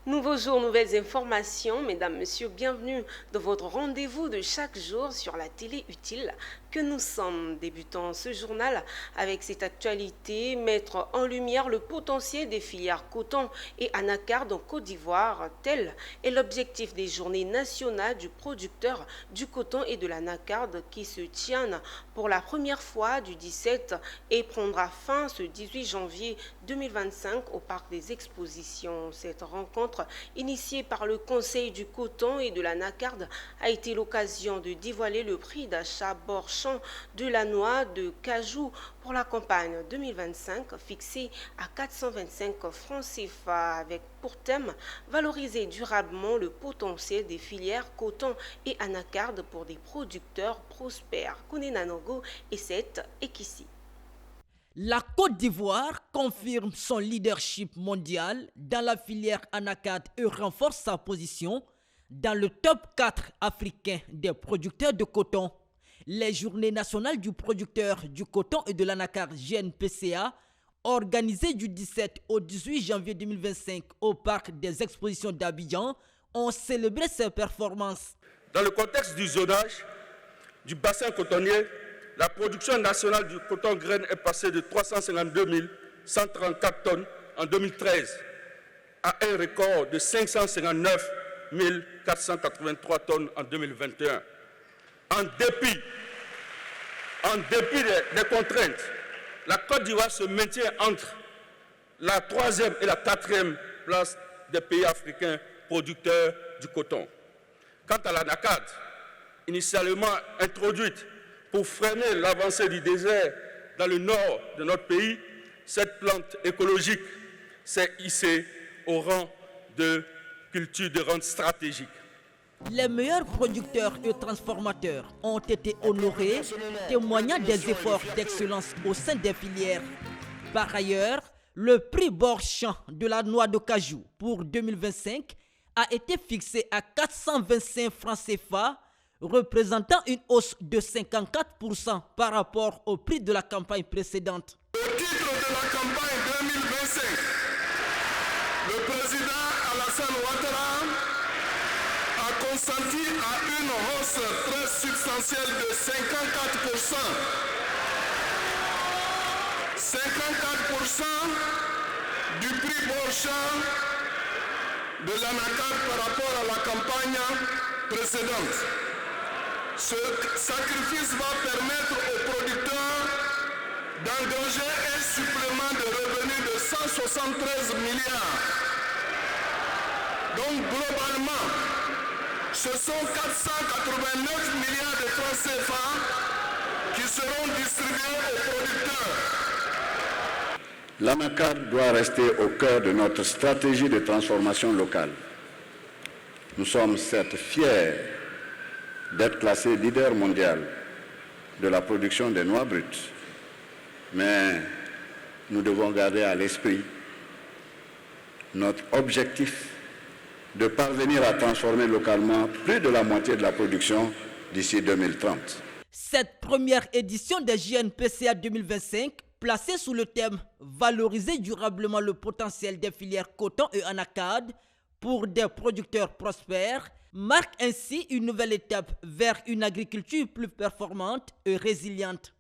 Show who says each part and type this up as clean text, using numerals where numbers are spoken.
Speaker 1: Nouveau jour, nouvelles informations. Mesdames, Messieurs, bienvenue dans votre rendez-vous de chaque jour sur la télé utile que nous sommes. Débutant ce journal avec cette actualité, mettre en lumière le potentiel des filières coton et anacarde en Côte d'Ivoire. Tel est l'objectif des journées nationales du producteur du coton et de l'anacarde qui se tiennent pour la première fois du 17 et prendra fin ce 18 janvier 2025 au Parc des Expositions. Cette rencontre initiée par le Conseil du coton et de l'anacarde a été l'occasion de dévoiler le prix d'achat bord champ de la noix de cajou pour la campagne 2025 fixé à 425 francs CFA avec pour thème valoriser durablement le potentiel des filières coton et anacarde pour des producteurs prospères. Kone Nanogo et cette Ekissi.
Speaker 2: La Côte d'Ivoire confirme son leadership mondial dans la filière anacarde et renforce sa position dans le top 4 africain des producteurs de coton. Les journées nationales du producteur du coton et de l'anacarde JNPCA, organisées du 17 au 18 janvier 2025 au Parc des Expositions d'Abidjan, ont célébré ces performances.
Speaker 3: Dans le contexte du zonage du bassin cotonnier, la production nationale du coton graine est passée de 352 134 tonnes en 2013 à un record de 559 483 tonnes en 2021. En dépit des contraintes, la Côte d'Ivoire se maintient entre la 3e et la 4e place des pays africains producteurs du coton. Quant à l'anacarde, initialement introduite pour freiner l'avancée du désert dans le nord de notre pays, cette plante écologique s'est hissée au rang de culture de rente stratégique.
Speaker 2: Les meilleurs producteurs et transformateurs ont été honorés, témoignant des efforts d'excellence au sein des filières. Par ailleurs, le prix bord champ de la noix de cajou pour 2025 a été fixé à 425 francs CFA, représentant une hausse de 54% par rapport au prix de la campagne précédente.
Speaker 4: Au titre de la campagne 2025, le président Alassane Ouattara a consenti à une hausse très substantielle de 54%. 54% du prix bord champ de l'anacarde par rapport à la campagne précédente. Ce sacrifice va permettre aux producteurs d'engager un supplément de revenus de 173 milliards. Donc globalement, ce sont 489 milliards de francs CFA qui seront distribués aux producteurs.
Speaker 5: L'anacarde doit rester au cœur de notre stratégie de transformation locale. Nous sommes certes fiers d'être classé leader mondial de la production des noix brutes. Mais nous devons garder à l'esprit notre objectif de parvenir à transformer localement plus de la moitié de la production d'ici 2030.
Speaker 2: Cette première édition des JNPCA 2025, placée sous le thème « Valoriser durablement le potentiel des filières coton et anacarde pour des producteurs prospères », marque ainsi une nouvelle étape vers une agriculture plus performante et résiliente.